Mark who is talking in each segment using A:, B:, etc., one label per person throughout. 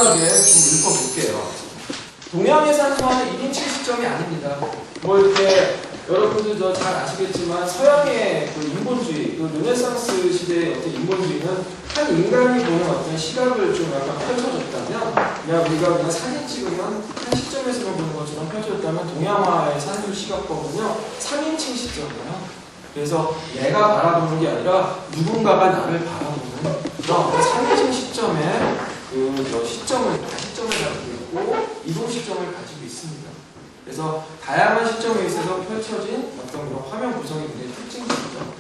A: 간단하게 좀 읽어볼게요. 동양의 산수화는 1인칭 시점이 아닙니다. 뭐 이렇게 여러분들도 잘 아시겠지만 서양의 그 인본주의, 그 르네상스 시대의 어떤 인본주의는 한 인간이 보는 어떤 시각을 좀 약간 펼쳐줬다면, 그냥 우리가 그냥 사진 찍으면 한 시점에서만 보는 것처럼 펼쳐줬다면 동양화의 산수 시각법은요 3인칭 시점이에요. 그래서 내가 바라보는 게 아니라 누군가가 나를 바라보는 그런 3인칭 시점에 시점을 가지고 있고 이동 시점을 가지고 있습니다. 그래서 다양한 시점에 있어서 펼쳐진 어떤 그런 화면 구성이 굉장히 특징적이죠.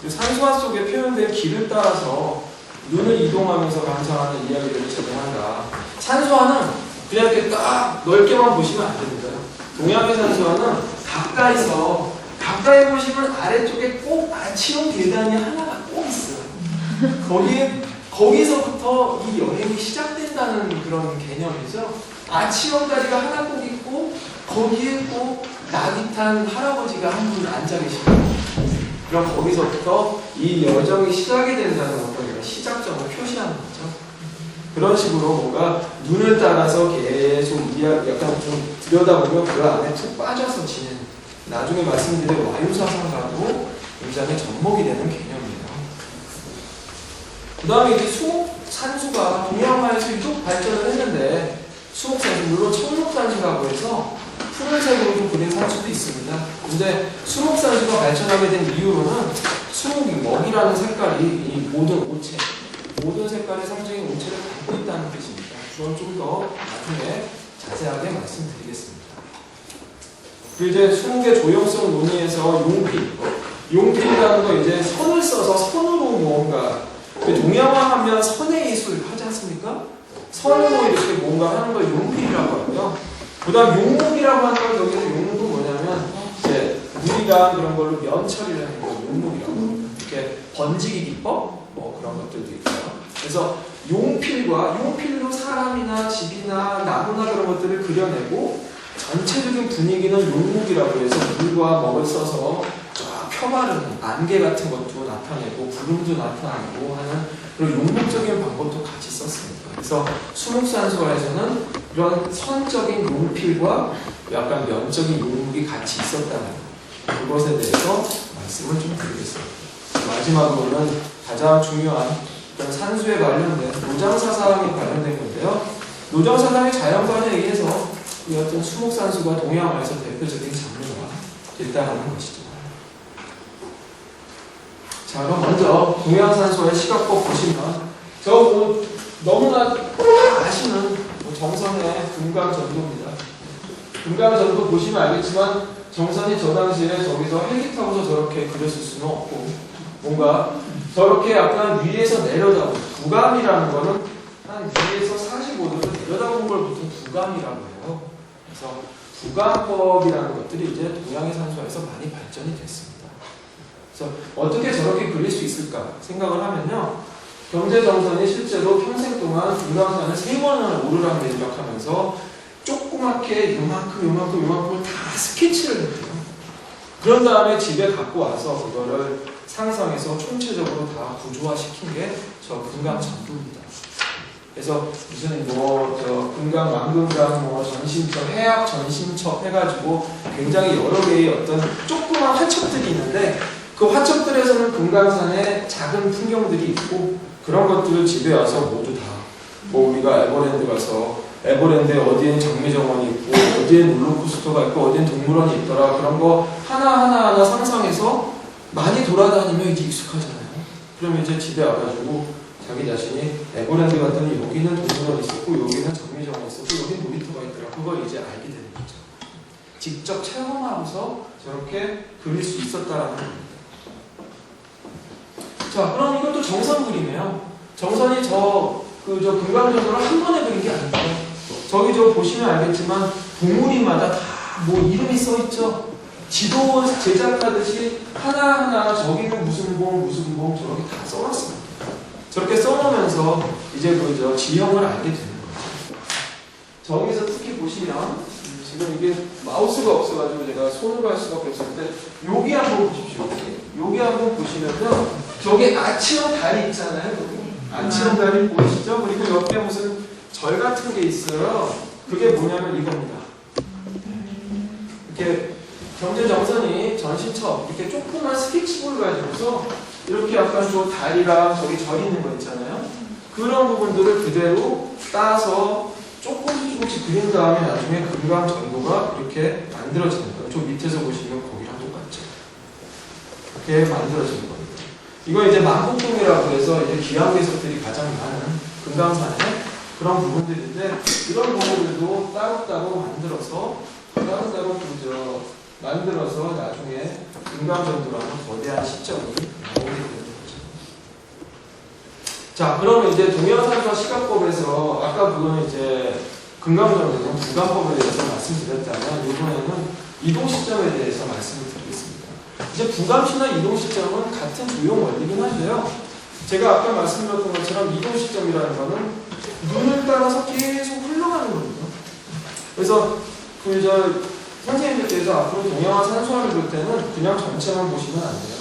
A: 산수화 속에 표현된 길을 따라서 눈을 이동하면서 감상하는 이야기를 진행한다. 산수화는 그냥 이렇게 딱 넓게만 보시면 안 됩니다. 동양의 산수화는 가까이 보시면 아래쪽에 꼭 아치형 계단이 하나가 꼭 있어요. 거기서부터 이 여행이 시작된다는 그런 개념이죠. 아치형 다리가 하나 꼭 있고 거기에 꼭 나깃한 할아버지가 한 분 앉아 계십니다. 그럼 거기서부터 이 여정이 시작이 된다는 어떤 시작점을 표시하는 거죠. 그런 식으로 뭔가 눈을 따라서 계속 약간 좀 들여다보면 그 안에 툭 빠져서 지내는, 나중에 말씀드릴 와유사상과도 굉장히 접목이 되는 개념이에요. 그 다음에 이제 수목산수가 동양화에서 쭉 발전을 했는데, 수목산수, 물론 청록산수라고 해서 푸른색으로 좀 그린 산수도 있습니다. 근데 수목산수가 발전하게 된 이유로는 수목이 먹이라는 색깔이 이 모든 색깔의 상징인 온체를 갖고 있다는 뜻입니다. 그건 좀 더 나중에 자세하게 말씀드리겠습니다. 그리고 이제 수목의 조형성 논의에서 용필이라는 거 이제 선을 써서 선으로 뭔가, 동양화하면 선의 예술 하지 않습니까? 선으로 이렇게 뭔가 하는 걸 용필이라고 하고요. 그 다음 용목이라고 하는 걸, 여기서 용목은 뭐냐면 이제 우리가 그런 걸로 면처리를 하는 거 용목이라고 합니다. 이렇게 번지기 기법 뭐 그런 것들도 있고요. 그래서 용필로 사람이나 집이나 나무나 그런 것들을 그려내고 전체적인 분위기는 용목이라고 해서 물과 먹을 써서 쫙 펴바르는 안개 같은 것도 나타내고 구름도 나타내고 하는 그런 용목적인 방법도 같이 썼습니다. 그래서 수목산수화에서는 그런 선적인 용필과 약간 면적인 용목이 같이 있었다는 그것에 대해서 말씀을 좀 드리겠습니다. 마지막으로는 가장 중요한 그런 산수에 관련된 노장사상에 관련된 건데요. 노장사상의 자연관에 의해서 이 어떤 수목산수가 동양화에서 대표적인 장르가 됐다는 것이죠. 자, 그럼 먼저 동양산수의 시각법 보시면 너무나 아시는 정선의 금강전도입니다. 금강전도 보시면 알겠지만 정선이 저 당시에 저기서 헬기 타고서 저렇게 그렸을 수는 없고 뭔가 저렇게 약간 위에서 내려다보는 부감이라는 거는 한 위에서 45도로 내려다보는 걸 보통 부감이라고 해요. 그래서 부감법이라는 것들이 이제 동양의 산수화에서 많이 발전이 됐습니다. 그래서 어떻게 저렇게 그릴 수 있을까 생각을 하면요. 경제정선이 실제로 평생 동안 금강산을 3번을 오르락 내리락 하면서 조그맣게 요만큼을 다 스케치를 했대요. 그런 다음에 집에 갖고 와서 그거를 상상해서 총체적으로 다 구조화시킨 게 저 금강전도입니다. 그래서 무슨 금강, 만금강, 전신첩, 해학 전신첩 해가지고 굉장히 여러 개의 어떤 조그만 화첩들이 있는데 그 화첩들에서는 금강산의 작은 풍경들이 있고 그런 것들을 집에 와서 모두 다 우리가 에버랜드 가서 에버랜드에 어디엔 장미정원이 있고 어디엔 롤러코스터가 있고 어디엔 동물원이 있더라 그런 거 하나하나 상상해서 많이 돌아다니면 이제 익숙하잖아요. 그러면 이제 집에 와가지고 자기 자신이 에버랜드 갔더니 여기는 동물원이 있었고 여기는 장미정원이 있었고 여기는 놀이터가 있더라. 그걸 이제 알게 되는 거죠. 직접 체험하고서 저렇게 그릴 수 있었다라는 겁니다. 자, 그럼 이것도 정선 그림이에요. 정선이 금강전도를 한 번에 그린 게 아니고 저기 보시면 알겠지만 봉우리마다 다 이름이 써있죠. 지도 제작하듯이 하나하나 저기는 무슨 봉 저렇게 다 써놨습니다. 저렇게 써놓으면서 이제 지형을 알게 되는 거죠. 저기서 특히 보시면 지금 이게 마우스가 없어가지고 제가 손으로 할 수가 없었는데 여기 한번 보십시오. 여기 한번 보시면요. 저기 아치형 다리 있잖아요. 여기. 아치형 다리 보이시죠? 그리고 옆에 무슨 절 같은 게 있어요. 그게 뭐냐면 이겁니다. 이렇게 경제정선이 전신첩 이렇게 조그만 스케치볼 가지고서 이렇게 약간 좀 다리랑 저기 절 있는 거 있잖아요. 그런 부분들을 그대로 따서 조금씩 그린 다음에 나중에 금강 전도가 이렇게 만들어지는 거예요. 저 밑에서 보시면 거기랑 똑같죠. 이렇게 만들어지는 겁니다. 이거 이제 만복동이라고 해서 이제 기암괴석들이 가장 많은 금강산의 그런 부분들인데 이런 부분들도 따로따로 만들어서 나중에 금강전도라는 거대한 시점이 나오게 되는 거죠. 자, 그러면 이제 동양산과 시각법에서 아까 그거는 이제 금강전도는 부관법에 대해서 말씀드렸다면 이번에는 이동 시점에 대해서 말씀을 드리겠습니다. 이제 부감시나 이동 시점은 같은 조형 원리긴 하죠. 제가 아까 말씀드렸던 것처럼 이동 시점이라는 것은 눈을 따라서 계속 흘러가는 겁니다. 그래서 선생님들께서 앞으로 동양화 산수화를 볼 때는 그냥 전체만 보시면 안 돼요.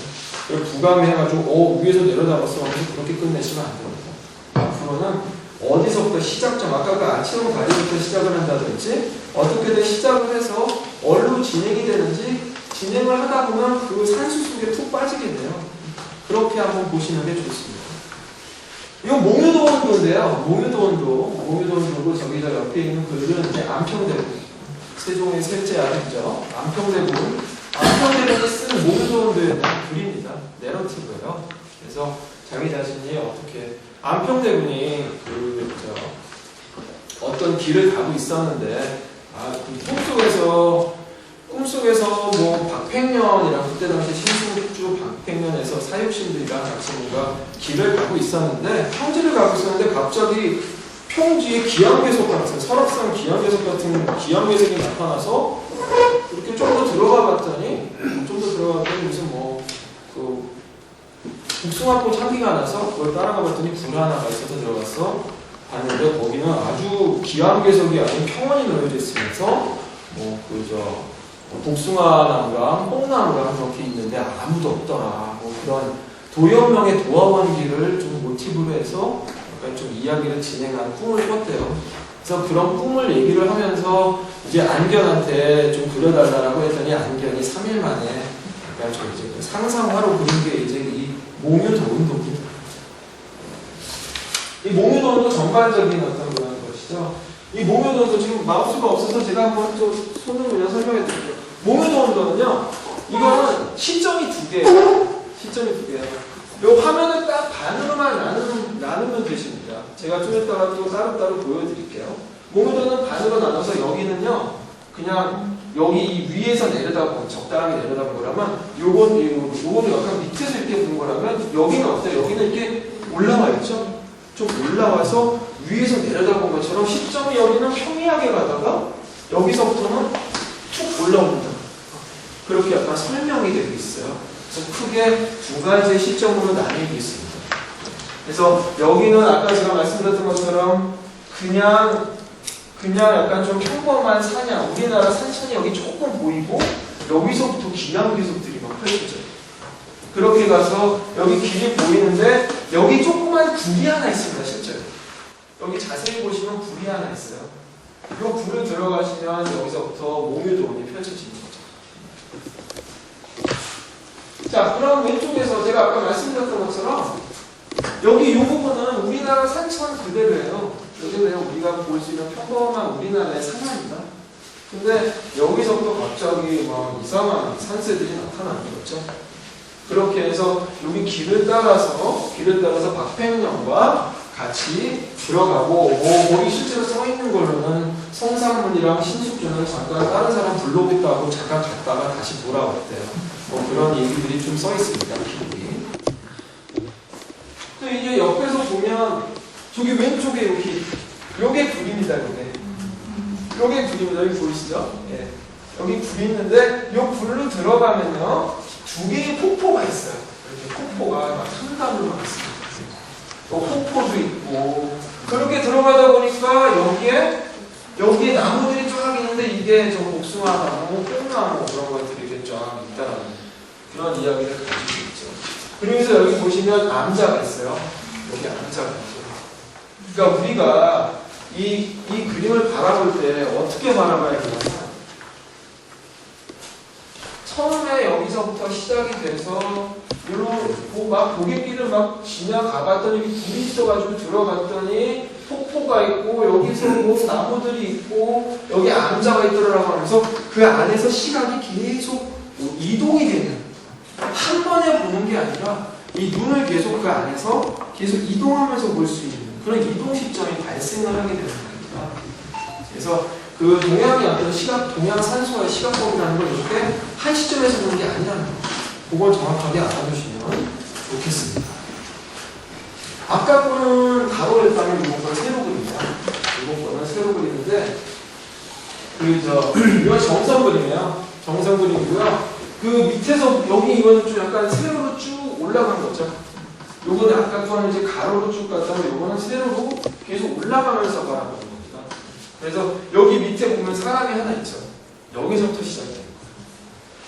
A: 부감이 해가지고 위에서 내려다봤어 하면서 그렇게 끝내시면 안 됩니다. 앞으로는 어디서부터 시작점, 아까 그 아치형 다리부터 시작을 한다든지 어떻게든 시작을 해서 어디로 진행이 되는지 진행을 하다 보면 그 산수 속에 푹 빠지게 돼요. 그렇게 한번 보시는 게 좋습니다. 이건 몽유도 원도인데요. 몽유도 저기 저 옆에 있는 글은 이제 안평대군. 세종의 셋째 아들이죠. 안평대군이 쓴 몽유도 원도에 대한 글입니다. 내러티브예요. 그래서 자기 자신이 어떻게 안평대군이 어떤 길을 가고 있었는데 그 꿈속에서 뭐 박팽년이랑 그때 당시 신승주 박팽년에서 사육신들이랑 작신과 길을 가고 있었는데 평지를 가고 있었는데 갑자기 평지에 기암괴석 같은 설악산 기암괴석 같은 기암괴석이 나타나서 이렇게 좀 더 들어가 봤더니 무슨 복숭아꽃 향기가 나서 그걸 따라가 봤더니 불 하나가 있어서 들어갔어 봤는데 거기는 아주 기암괴석이 아닌 평원이 놓여져 있으면서 복숭아나무랑 뽕나무랑 그렇게 있는데 아무도 없더라. 그런 도연명의 도화원기를 좀 모티브로 해서 약간 좀 이야기를 진행한 꿈을 꿨대요. 그래서 그런 꿈을 얘기를 하면서 이제 안견한테 좀 그려달라고 했더니 안견이 3일 만에 약간 좀 이제 상상화로 그린 게 이제 이 몽유도운도입니다. 이 몽유도운도 전반적인 어떤 그런 것이죠. 이 몽유도운도 지금 마우스가 없어서 제가 한번 좀 손으로 그냥 설명해 드릴게요. 몽유도운도는요, 이거는 시점이 두 개예요. 요 화면을 딱 반으로만 나누면 되십니다. 제가 좀 이따가 또 따로 보여드릴게요. 몽유도는 반으로 나눠서 여기는요, 그냥 여기 위에서 내려다보고 적당하게 내려다본 거라면 요거는 약간 밑에서 이렇게 본 거라면 여기는 어때요? 여기는 이렇게 올라와 있죠? 좀 올라와서 위에서 내려다본 것처럼 시점이 여기는 평이하게 가다가 여기서부터는 쭉 올라옵니다. 그렇게 약간 설명이 되고 있어요. 그래서 크게 두 가지의 시점으로 나뉘고 있습니다. 그래서 여기는 아까 제가 말씀드렸던 것처럼 그냥 약간 좀 평범한 산양, 우리나라 산천이 여기 조금 보이고 여기서부터 기암괴석들이 막 펼쳐져요. 그렇게 가서 여기 길이 보이는데 여기 조그만 굴이 하나 있습니다. 실제로 여기 자세히 보시면 굴이 하나 있어요. 이 굴을 들어가시면 여기서부터 몽유도운이 펼쳐지는 거죠. 자, 그럼 왼쪽에서 제가 아까 말씀드렸던 것처럼 여기 이 부분은 우리나라 산천 그대로예요. 여기는 우리가 볼 수 있는 평범한 우리나라의 산입니다. 근데 여기서부터 갑자기 막 이상한 산세들이 나타나는 거죠. 그렇게 해서 여기 길을 따라서 박팽년과 같이 들어가고 거기 실제로 써 있는 걸로는 성상문이랑 신숙주는 잠깐 다른 사람 불러오겠다고 잠깐 갔다가 다시 돌아왔대요. 그런 얘기들이 좀 써 있습니다. 길이. 또 이제 옆에서 보면 저기 왼쪽에 요게 굴입니다. 요게 굴입니다. 여기 보이시죠? 예. 여기 굴이 있는데 요 굴로 들어가면요 두 개의 폭포가 있어요. 이렇게 폭포가 막 상단으로 막 있습니다. 폭포도 있고 그렇게 들어가다 보니까 여기에 나무들이 쫙 있는데 이게 저 복숭아나무, 뽕나무 그런 것들이 이렇게 쫙 있다라는 그런 이야기를 가지고 있죠. 그러면서 여기 보시면 암자가 있어요. 여기 암자가 있죠. 그러니까 우리가 이 그림을 바라볼 때 어떻게 바라봐야 되나? 처음에 여기서부터 시작이 돼서 이런 막 고갯길을 막 지나가봤더니 불이 있어가지고 들어갔더니 폭포가 있고 여기서 뭐 나무들이 있고 여기 암자가 있더라고 하면서 그 안에서 시각이 계속 이동이 되는, 한 번에 보는 게 아니라 이 눈을 계속 그 안에서 계속 이동하면서 볼 수 있는 그런 이동 시점이 발생을 하게 되는 겁니다. 그래서 그 동양의 어떤 동양 산소와 시각법이라는 걸 이렇게 한 시점에서 보는 게 아니라는 거. 그걸 정확하게 알아두시면 좋겠습니다. 아까 거는 가로를 따면 이번 건 세로 그림이야. 이번 거는 세로 그리는데, 이건 정선 그림이에요. 정선 그림이고요. 그 밑에서 여기 이건 좀 약간 세로로 쭉 올라간 거죠. 요거는 아까 거는 이제 가로로 쭉 갔다가 요거는 세로로 계속 올라가면서 바라보는 겁니다. 그래서 여기 밑에 보면 사람이 하나 있죠. 여기서부터 시작돼요.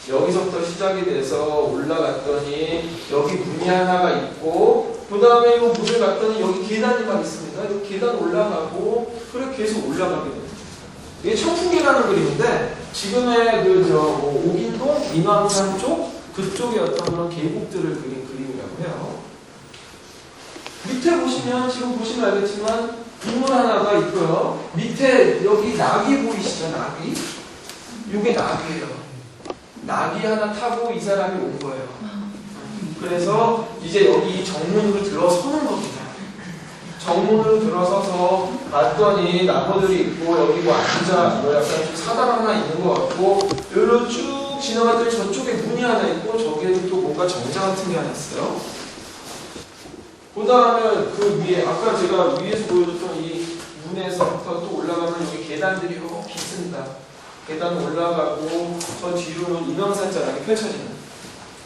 A: 여기서부터 시작이 돼서 올라갔더니 여기 문이 하나가 있고 그 다음에 이 문을 갔더니 여기 계단이 막 있습니다. 이 계단 올라가고 그렇게 계속 올라가게 됩니다. 이게 청풍기라는 그림인데 지금의 오긴동, 인왕산 쪽 그쪽의 어떤 그런 계곡들을 그린 그림이라고 해요. 밑에 보시면 지금 보시면 알겠지만 이문 하나가 있고요. 밑에 여기 낙이 보이시죠? 낙이? 이게 낙이에요. 낙이 하나 타고 이 사람이 온 거예요. 그래서 이제 여기 정문으로 들어서는 겁니다. 정문으로 들어서서 봤더니 나무들이 있고 여기 뭐 앉아 뭐 약간 좀 사당 하나 있는 것 같고 여기로 쭉 지나갔더니 저쪽에 문이 하나 있고 저기에도 또 뭔가 정자 같은 게 하나 있어요. 그 다음에 그 위에 아까 제가 위에서 보여줬던 이 문에서부터 또 올라가면 여기 계단들이 이렇게 있습니다. 계단 올라가고 저 뒤로는 인왕산자락이 펼쳐지는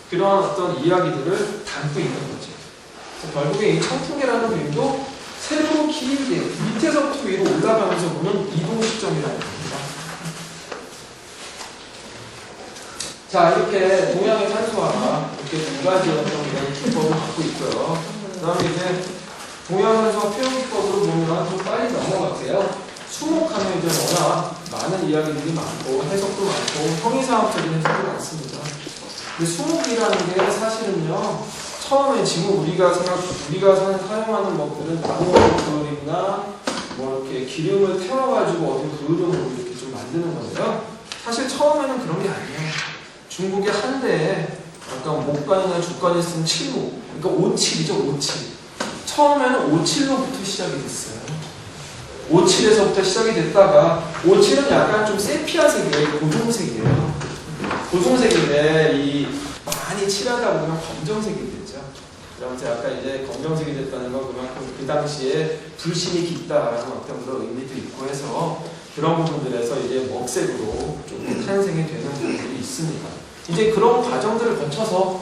A: 그런 어떤 이야기들을 담고 있는 거죠. 결국에 이 청풍계라는 그림도 세로 길게 밑에서부터 위로 올라가면서 보는 이동 시점이라는 겁니다. 자, 이렇게 동양의 산수화가 이렇게 두 가지 어떤 그런 기법을 갖고 있고요. 그 다음에 이제 동양 산수화 표현 기법으로 보면 좀 빨리 넘어갈게요. 수목하면 이제 워낙 많은 이야기들이 많고 해석도 많고 형이상학적인 해석도 많습니다. 근데 수목이라는 게 사실은요, 처음에 지금 우리가 사용하는 것들은 나무 그림이나 뭐 이렇게 기름을 태워가지고 어떤 그림으로 이렇게 좀 만드는 건데요. 사실 처음에는 그런 게 아니에요. 중국의 한대에 약간 목관이나 족관이 쓴 칠목, 그러니까 오칠이죠, 오칠. 처음에는 오칠로부터 시작이 됐어요. 오칠에서부터 시작이 됐다가 오칠은 약간 좀 세피아색이에요. 고동색이에요. 고동색인데 이 많이 칠하다 보면 검정색이 됐죠. 그러면서 약간 이제 검정색이 됐다는 건 그만큼 그 당시에 불신이 깊다라는 어떤 그런 의미도 있고 해서 그런 부분들에서 이제 먹색으로 좀 탄생이 되는 부분들이 있습니다. 이제 그런 과정들을 거쳐서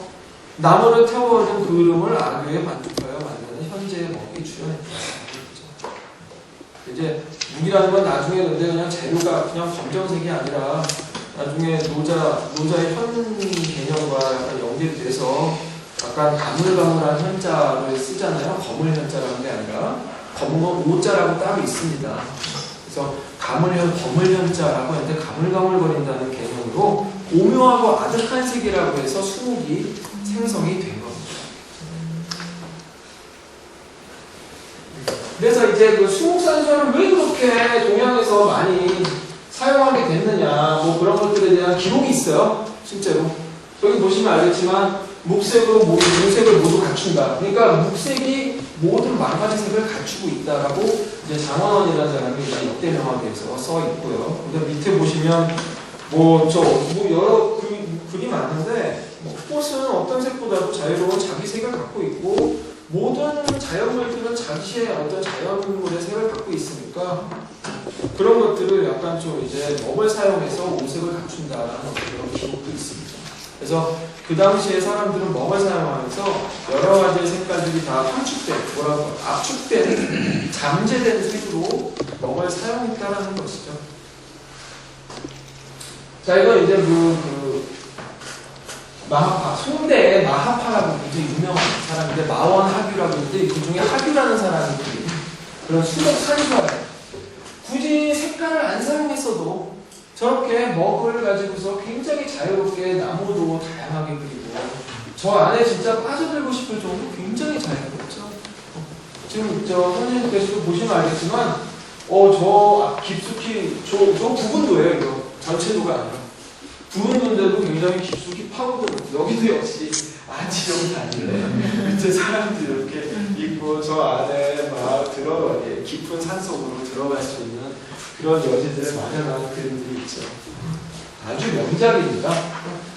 A: 나무를 태워오는 그림을 악유에 만족하여 만드는 현재의 먹이 주연입니다. 이제 무기라는 건 나중에 근데 그냥 재료가 그냥 검정색이 아니라 나중에 노자의 현 개념과 약간 연결이 돼서 약간 가물가물한 현자를 쓰잖아요. 거물 현자라는 게 아니라 검은 오자라고 따로 있습니다. 그래서 거물 현자라고 하는데 가물가물거린다는 개념으로 오묘하고 아득한 색이라고 해서 수목이 생성이 된 겁니다. 그래서 이제 그 수목산수화를 왜 그렇게 동양에서 많이 사용하게 됐느냐, 뭐 그런 것들에 대한 기록이 있어요. 실제로. 여기 보시면 알겠지만, 묵색을 모두 갖춘다. 그러니까 묵색이 모든 마가지 색을 갖추고 있다라고 이제 장원원이라는 사람이 역대명화기에서 써 있고요. 근데 밑에 보시면, 여러 글이 많은데, 꽃은 어떤 색보다도 자유로운 자기 색을 갖고 있고, 모든 자연물들은 자기의 어떤 자연물의 색을 갖고 있으니까 그런 것들을 약간 좀 이제 먹을 사용해서 오색을 갖춘다라는 그런 기록도 있습니다. 그래서 그 당시에 사람들은 먹을 사용하면서 여러 가지의 색깔들이 다 압축된, 잠재된 색으로 먹을 사용했다라는 것이죠. 자, 이건 이제 마하파, 송대의 마하파라고 굉장히 유명한 사람인데 마원하규라고 있는데 그 중에 하규라는 사람이 그런 수목 산수화예요. 저렇게 먹을 가지고서 굉장히 자유롭게 나무도 다양하게 그리고 저 안에 진짜 빠져들고 싶을 정도로 굉장히 자유롭죠. 지금 선생님께서도 보시면 알겠지만 저 깊숙이 저 부분도예요. 이거 전체도가 아니라 부분도인데도 굉장히 깊숙이 파고들고 여기도 역시 아치형이 아니래. 밑에 사람들이 이렇게 있고 저 안에 막 깊은 산속으로 들어갈 수 있는 그런 여지들을 마련하는 그림들이 있죠. 아주 명작입니다.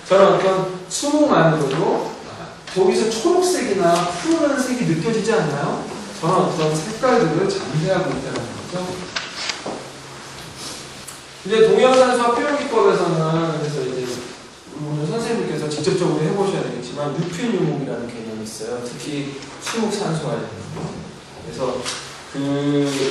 A: 저는 어떤 수목만으로도 저기서 초록색이나 푸른색이 느껴지지 않나요? 저는 어떤 색깔들을 잠재하고 있다는 거죠. 이제 동양산수와 표현기법에서는 그래서 이제 오늘 선생님께서 직접적으로 해보셔야 되겠지만 유필유목이라는 개념이 있어요. 특히 수목산수화에 그래서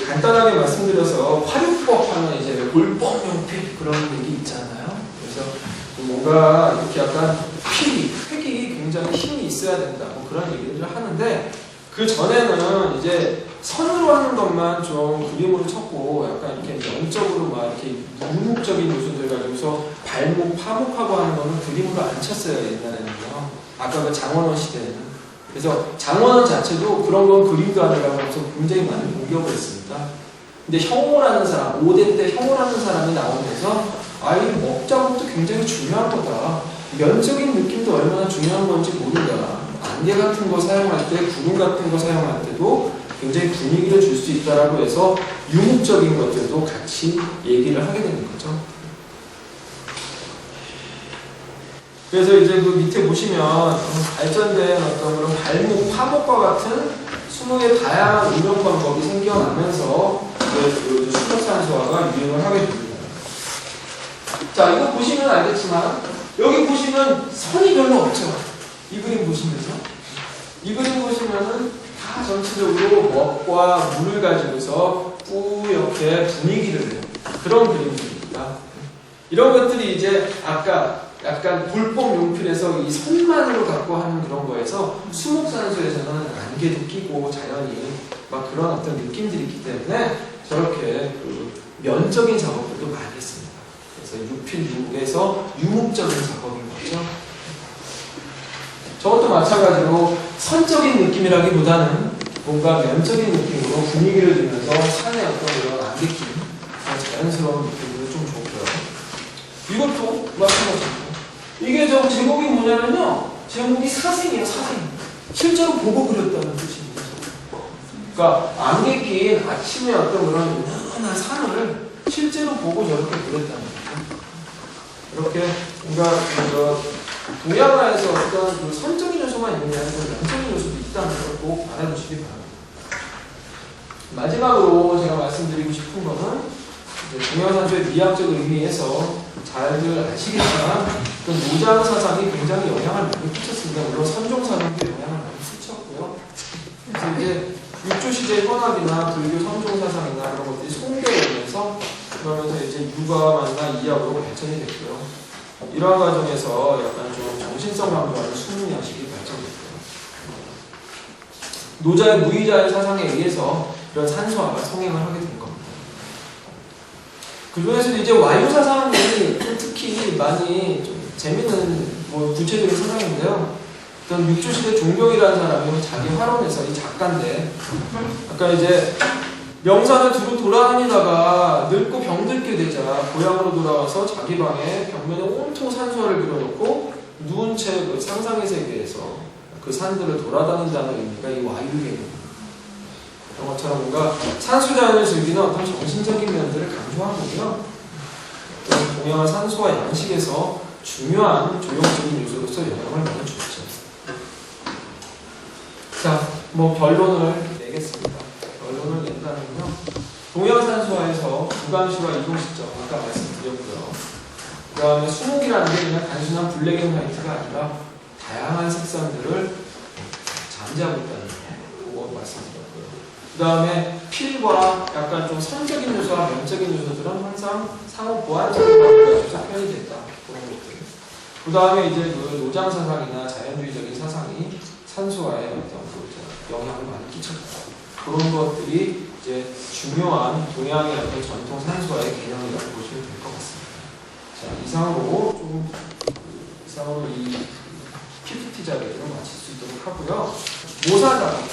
A: 간단하게 말씀드려서 화류법 하면 이제 골법명필 그런 얘기 있잖아요. 그래서 뭔가 이렇게 약간 획이 굉장히 힘이 있어야 된다. 뭐 그런 얘기를 하는데 그 전에는 이제 선으로 하는 것만 좀 그림으로 쳤고 약간 이렇게 영적으로 막 이렇게 무목적인 요소들 가지고서 발목, 파목하고 하는 거는 그림으로 안 쳤어요. 옛날에는요. 아까 그 장원원 시대에는. 그래서 장원원 자체도 그런 건 그림도 아니라고 해서 굉장히 많이 공격을 했습니다. 근데 형호라는 사람, 5대 때 형호라는 사람이 나오면서 이 먹자국도 굉장히 중요한 거다. 면적인 느낌도 얼마나 중요한 건지 모른다. 안개 같은 거 사용할 때, 구름 같은 거 사용할 때도 굉장히 분위기를 줄 수 있다라고 해서 유목적인 것들도 같이 얘기를 하게 되는 거죠. 그래서 이제 그 밑에 보시면 발전된 어떤 그런 발목, 파목과 같은 수목의 다양한 운영 방법이 생겨나면서 그 수목산수화가 유행을 하게 됩니다. 자, 이거 보시면 알겠지만 여기 보시면 선이 별로 없죠. 이 그림 보시면서 이 그림 보시면은 다 전체적으로 먹과 물을 가지고서 뿌옇게 분위기를 내요. 그런 그림들입니다. 이런 것들이 이제 아까 약간 불법 용필에서 이 선만으로 갖고 하는 그런 거에서 수목산수에서는 안개도 끼고 자연이 막 그런 어떤 느낌들이 있기 때문에 저렇게 그 면적인 작업들도 많이 했습니다. 그래서 유필유목에서 유목적인 작업인 거죠. 저것도 마찬가지로 선적인 느낌이라기보다는 뭔가 면적인 느낌으로 분위기를 주면서 산의 어떤 그런 안개낌, 자연스러운 느낌으로 좀 좋고요. 이것도 마찬가지입니다. 이게 저 제목이 뭐냐면요. 제목이 사생이에요, 사생. 실제로 보고 그렸다는 뜻입니다. 그러니까 안개 낀 아침에 어떤 그런 은은한 산을 실제로 보고 저렇게 그렸다는 거죠. 이렇게 뭔가 동양화에서 어떤 그 선적인 요소만 있는 게 아니고 양적인 요소도 있다는 걸 꼭 알아두시기 바랍니다. 마지막으로 제가 말씀드리고 싶은 거는 동양산수의 미학적 의미에서 잘들 아시겠지만 노장 사상이 굉장히 영향을 많이 끼쳤습니다. 물론 선종 사상도 영향을 많이 끼쳤고요. 그래서 이제 육조 시대 현학이나 불교 선종 사상이나 그런 것들이 송대오면서 그러면서 이제 유과만나 이학으로 발전이 됐고요. 이러한 과정에서 약간 좀 정신성 강조하는 수문 양식이 발전됐고요. 노자의 무의자의 사상에 의해서 이런 산수화가 성행을 하게 된 겁니다. 그 중에서도 이제 와유 사상이 특히 많이 좀 재밌는 구체적인 사상인데요. 어떤 육조시대 종경이라는 사람이 자기 화론에서 이 작가인데, 아까 이제 명산을 두루 돌아다니다가 늙고 병들게 되자 고향으로 돌아와서 자기 방에 벽면에 온통 산수화를 그려놓고 누운 채 그 상상의 세계에서 그 산들을 돌아다닌다는 의미가 이 와유개념입니다. 그런 것처럼 뭔가 산수자연을 즐기는 어떤 정신적인 면들을 강조한 거고요. 동양화 산수화 양식에서 중요한 조형적인 요소로서 영향을 많이 줬죠. 자, 결론을 내겠습니다. 결론을 낸다면요. 동양산수화에서 구간시와 이동 시점, 아까 말씀드렸고요. 그 다음에 수목이라는 게 그냥 단순한 블랙 앤 화이트가 아니라 다양한 색상들을 잠재하고 있다는 거 말씀드렸고요. 그 다음에 필과 약간 좀 선적인 요소와 면적인 요소들은 항상 상호 보완적인 방법에서 표현이 됐다. 그런 것들. 그 다음에 이제 그 노장사상이나 자연주의적인 사상이 산수화에 어떤 영향을 많이 끼쳤다. 그런 것들이 이제 중요한 동양의 어떤 전통 산수화의 개념이라고 보시면 될 것 같습니다. 자, 이상으로 이 PPT 자료를 마칠 수 있도록 하고요. 모사 작업.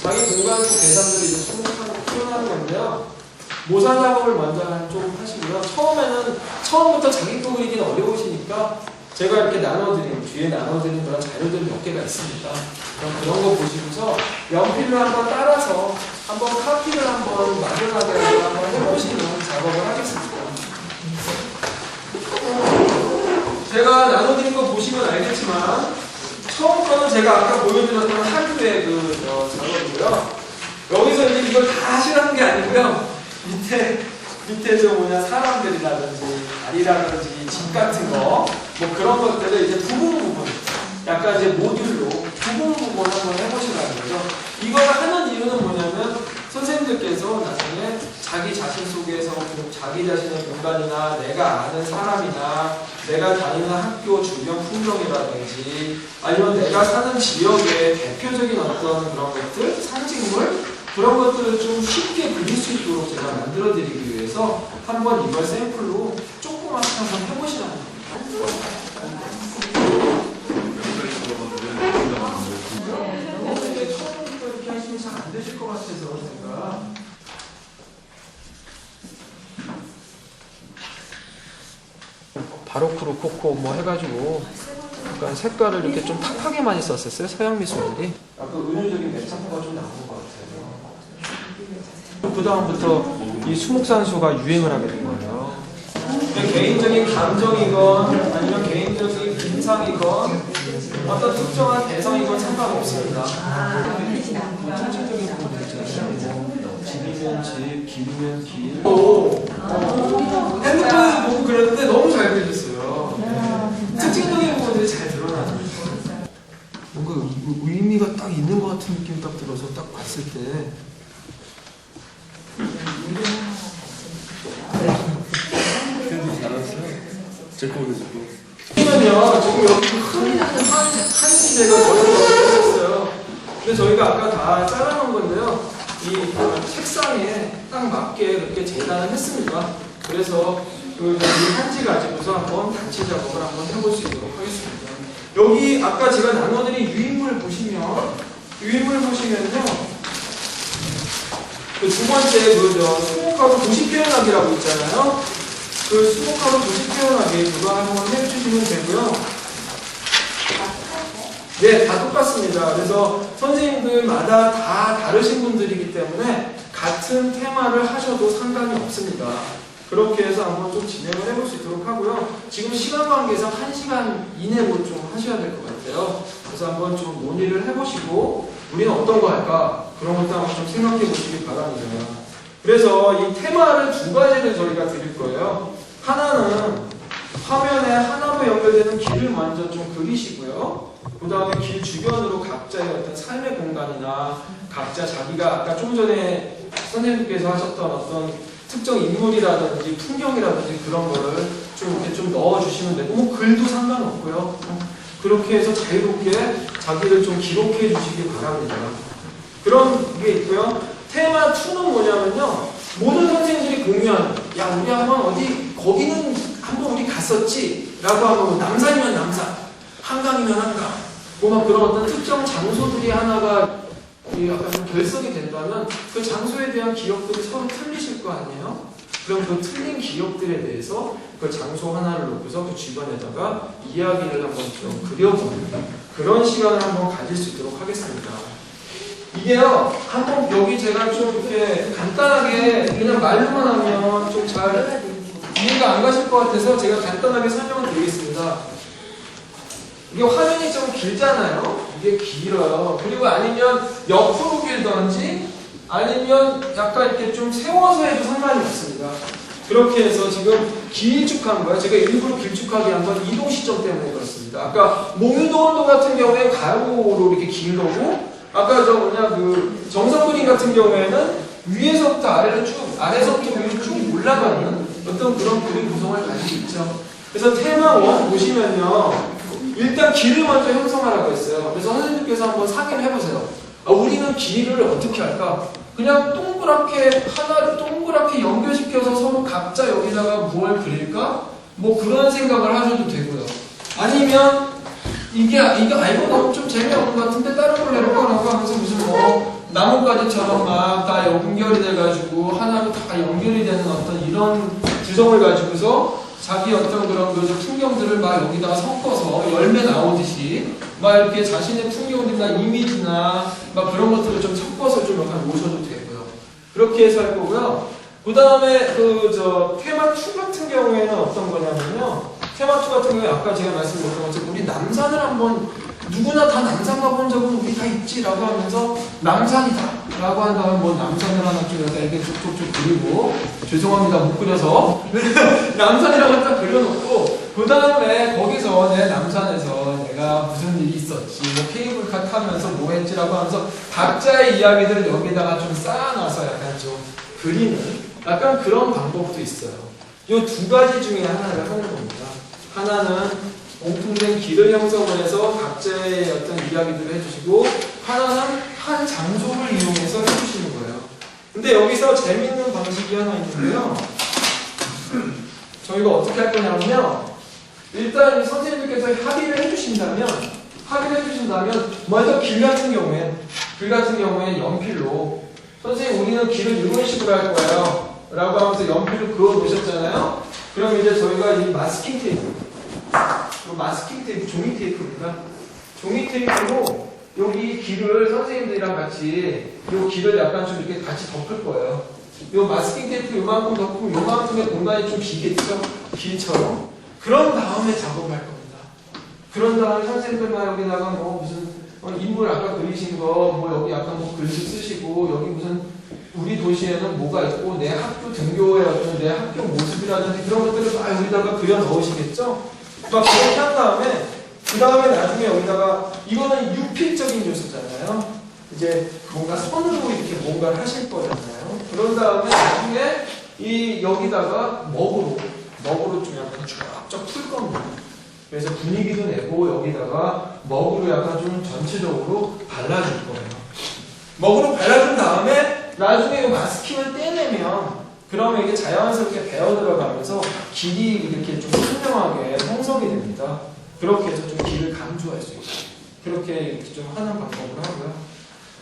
A: 자기 공간 속 대상들을 이제 수목하고 표현하는 건데요. 모사 작업을 먼저 좀 하시고요. 처음부터 자기 거 그리기는 어려우시니까 제가 이렇게 뒤에 나눠드린 그런 자료들이 몇 개가 있습니다. 그런 거 보시면서 연필을 한번 따라서 한번 카피를 한번 막연하게 한번 해보시는 작업을 하겠습니다. 제가 나눠드린 거 보시면 알겠지만 처음 거는 제가 아까 보여드렸던 하드웨어 작업이고요. 여기서 이제 이걸 다 하시라는 게 아니고요. 밑에 사람들이라든지 다리라든지 집 같은 거 뭐 그런 것들을 이제 부분 약간 이제 모듈로 부분 한번 해보시라는 거죠. 이걸 하는 이유는 뭐냐면 선생님들께서 나중에 자기 자신 속에서 자기 자신의 공간이나 내가 아는 사람이나 내가 다니는 학교 주변 풍경이라든지 아니면 내가 사는 지역의 대표적인 어떤 그런 것들, 상징물 그런 것들을 좀 쉽게 그릴 수 있도록 제가 만들어 드리기 위해서 한번 이걸 샘플로 조그맣게 한번 해보시라는 겁니다. 처음부터 이렇게 하시면 잘 안 되실 것 같아서 제가 바로크 로코코 뭐 해가지고 약간 색깔을 이렇게 좀 탁하게 많이 썼었어요. 서양 미술들이. 약간 은유적인 메타포가 좀 나온 것 같아요. 그 다음부터 이 수목산수가 유행을 하게 된 거예요. 개인적인 감정이건 아니면 개인적인 인상이건 어떤 특정한 대상이건 상관없습니다. 특징적인 부분 있잖아요. 집이면 집, 길이면 길. 핸드폰에서 보고 그랬는데 너무 잘 그려졌어요. 특징적인 부분들이 잘 드러나죠. 뭔가 의미가 딱 있는 것 같은 느낌이 딱 들어서 딱 봤을 때
B: 제 거는 지금.
A: 그러면요, 지금 여기 한 시대가 저희가 했어요. 근데 저희가 아까 다 잘라놓은 건데요. 이 책상에 딱 맞게 이렇게 재단을 했습니다. 그래서 이 한지 가지고서 한번 단체 작업을 한번 해볼 수 있도록 하겠습니다. 여기 아까 제가 나눠드린 유인물 보시면요. 그 두 번째 수목하고 도시 표현하기라고 있잖아요. 그 수목하고 도시 표현하기 그거 한번 해주시면 되고요. 네, 다 똑같습니다. 그래서 선생님들마다 다 다르신 분들이기 때문에 같은 테마를 하셔도 상관이 없습니다. 그렇게 해서 한번 좀 진행을 해볼 수 있도록 하고요. 지금 시간 관계상 1시간 이내로 좀 하셔야 될 것 같아요. 그래서 한번 좀 논의를 해보시고 우리는 어떤 거 할까? 그런 것도 한번 좀 생각해 보시기 바랍니다. 그래서 이 테마를 두 가지를 저희가 드릴 거예요. 하나는 화면에 하나로 연결되는 길을 먼저 좀 그리시고요. 그 다음에 길 주변으로 각자의 어떤 삶의 공간이나 각자 자기가 아까 좀 전에 선생님께서 하셨던 어떤 특정 인물이라든지 풍경이라든지 그런 거를 좀 이렇게 좀 넣어주시면 되고 뭐 글도 상관없고요. 그렇게 해서 자유롭게 자기를 좀 기록해 주시기 바랍니다. 그런 게 있고요. 테마 2는 뭐냐면요. 모든 선생님들이 공유하는 야 우리 한번 어디 거기는 한번 우리 갔었지 라고 하면 남산이면 남산 한강이면 한강 뭐 막 그런 어떤 특정 장소들이 하나가 약간 좀 결석이 된다면 그 장소에 대한 기억들이 서로 틀리실 거 아니에요? 그럼 그 틀린 기억들에 대해서 그 장소 하나를 놓고서 그 주변에다가 이야기를 한번 좀 그려보는 그런 시간을 한번 가질 수 있도록 하겠습니다. 이게요, 한번 여기 제가 좀 이렇게 간단하게 그냥 말로만 하면 좀 잘 이해가 안 가실 것 같아서 제가 간단하게 설명을 드리겠습니다. 이게 화면이 좀 길잖아요. 이게 길어요. 그리고 아니면 옆으로 길던지 아니면 약간 이렇게 좀 세워서 해도 상관이 없습니다. 그렇게 해서 지금 길쭉한 거예요. 제가 일부러 길쭉하게 한 건 이동 시점 때문에 그렇습니다. 아까 몽유도원도 같은 경우에 가로로 이렇게 긴 거고 아까 그 정석 그림 같은 경우에는 위에서부터 아래로 쭉, 아래서부터 위로 쭉 올라가는 어떤 그런 그림 구성을 가지고 있죠. 그래서 테마 1 보시면요. 일단 길을 먼저 형성하라고 했어요. 그래서 선생님께서 한번 상의를 해보세요. 우리는 길을 어떻게 할까? 그냥 동그랗게 연결시켜서 서로 각자 여기다가 뭘 그릴까?
C: 뭐 그런 생각을 하셔도 되고요. 아니면 이거 너무 좀 재미없는 것 같은데 다른 걸 해볼까라고 하면서 무슨 뭐 나뭇가지처럼 막 다 연결이 돼가지고 하나로 다 연결이 되는 어떤 이런 구성을 가지고서 자기 어떤 그런 그 풍경들을 막 여기다가 섞어서 열매 나오듯이 막 이렇게 자신의 풍경들이나 이미지나 막 그런 것들을 좀 섞어서 좀 약간 오셔도 되고요. 그렇게 해서 할 거고요. 그 다음에 테마 2 같은 경우에는 어떤 거냐면요. 테마 2 같은 경우에 아까 제가 말씀드렸던 것처럼 우리 남산을 한번 누구나 다 남산 가본 적은 우리 다 있지라고 하면서 남산이다 라고 한 다음에 뭐 남산을 하나 좀 이렇게 쭉쭉쭉 그리고 죄송합니다 못 그려서 남산이라고 딱 그려놓고 그 다음에 거기서 내 남산에서 내가 무슨 일이 있었지 뭐 케이블카 타면서 뭐 했지라고 하면서 각자의 이야기들을 여기다가 좀 쌓아놔서 약간 좀 그리는 약간 그런 방법도 있어요. 이 두 가지 중에 하나를 하는 겁니다. 하나는 공통된 길을 형성을 해서 각자의 어떤 이야기들을 해주시고 하나는 한 장소를 이용해서 해주시는 거예요. 근데 여기서 재밌는 방식이 하나 있는데요. 저희가 어떻게 할 거냐면요. 일단 선생님들께서 합의를 해주신다면 먼저 길 같은 경우에 연필로 선생님 우리는 길을 이런 식으로 할 거예요 라고 하면서 연필로 그어 놓으셨잖아요. 그럼 이제 저희가 이 마스킹 테이프, 종이 테이프입니다. 종이 테이프로 여기 길을 선생님들이랑 같이 이 길을 약간 좀 이렇게 같이 덮을 거예요. 이 마스킹 테이프 요만큼 덮으면 요만큼의 공간이 좀 비겠죠? 길처럼. 그런 다음에 작업할 겁니다. 그런 다음에 선생님들만 여기다가 뭐 무슨 인물 아까 그리신 거 뭐 여기 약간 뭐 글씨 쓰시고 여기 무슨 우리 도시에는 뭐가 있고 내 학교 등교의 어떤 내 학교 모습이라든지 그런 것들을 막 여기다가 그려 넣으시겠죠? 막 그렇게 한 다음에 그 다음에 나중에 여기다가 이거는 유필적인 요소잖아요. 이제 뭔가 손으로 이렇게 뭔가를 하실 거잖아요. 그런 다음에 나중에 이 여기다가 먹으로 좀 약간 쫙쫙 풀 겁니다. 그래서 분위기도 내고 여기다가 먹으로 약간 좀 전체적으로 발라줄 거예요. 먹으로 발라준 다음에 나중에 이 마스킹을 떼내면 그러면 이게 자연스럽게 배어 들어가면서 길이 이렇게 좀 선명하게 형성이 됩니다. 그렇게 해서 좀 길을 강조할 수 있어요. 그렇게 이렇게 좀 하는 방법으로 하고요.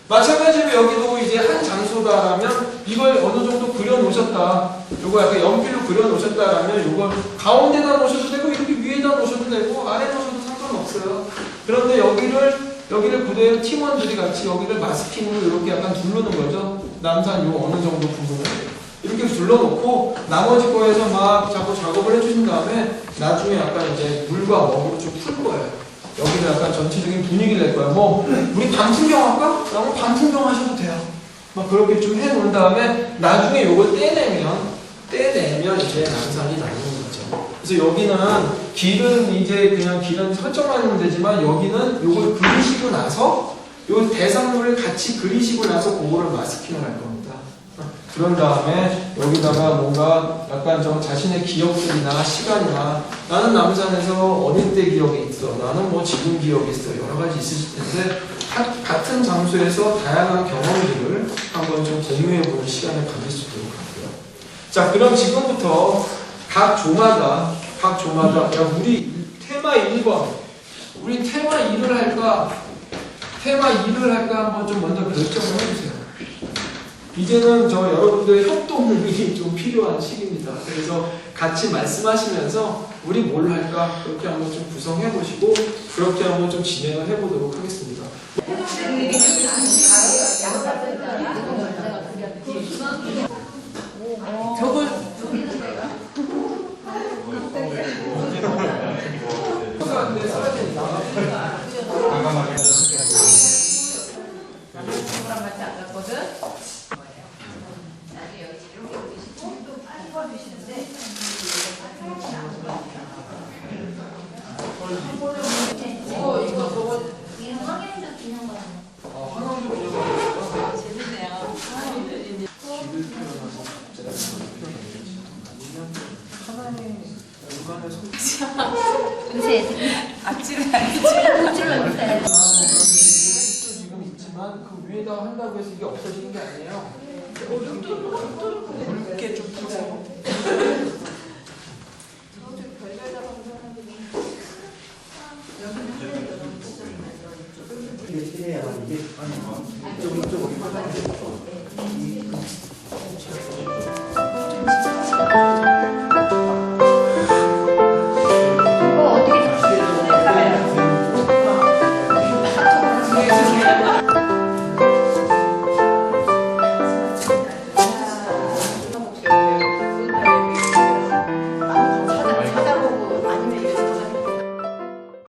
C: 마찬가지로 여기도 이제 한 장소다라면 이걸 어느 정도 그려놓으셨다. 요거 약간 연필로 그려놓으셨다라면 요걸 가운데다 놓으셔도 되고 이렇게 위에다 놓으셔도 되고 아래 놓으셔도 상관없어요. 그런데 여기를 그대로 팀원들이 같이 여기를 마스킹으로 이렇게 약간 둘러놓은 거죠. 남산 요 어느 정도 부분을 이렇게 둘러놓고 나머지 거에서 막 자꾸 작업을 해주신 다음에 나중에 약간 이제 물과 먹으로 좀 풀 거예요. 여기는 약간 전체적인 분위기를 낼 거예요. 뭐 우리 반풍경 할까? 라고 반풍경 하셔도 돼요. 막 그렇게 좀 해놓은 다음에 나중에 요걸 떼내면 이제 남산이 나오는 거죠. 그래서 여기는 길은 이제 그냥 길은 설정하면 되지만 여기는 요걸 그리시고 나서 요 대상물을 같이 그리시고 나서 그거를 마스킹을 할 겁니다. 그런 다음에 여기다가 뭔가 약간 저 자신의 기억들이나 시간이나 나는 남산에서 어릴 때 기억이 있어. 나는 뭐 지금 기억이 있어. 여러 가지 있으실 텐데 같은 장소에서 다양한 경험들을 한번 좀 공유해보는 시간을 가질 수 있도록 하고요. 자, 그럼 지금부터 각 조마다 야, 우리 테마 1번 우리 테마 2를 할까 한번 좀 먼저 결정을 해주세요. 이제는 여러분들의 협동이 좀 필요한 시기입니다. 그래서 같이 말씀하시면서 우리 뭘 할까 그렇게 한번 좀 구성해 보시고 그렇게 한번 좀 진행을 해보도록 하겠습니다.
A: 저걸 써야 되니까.
D: 요새 애들이 앞질을 못해.
A: 지금 있지만 그 위에다 한다고 해서 이게 없어지는 게 아니에요. 굵게 좀 푸세요.
E: 이게 필요해야 이게 이쪽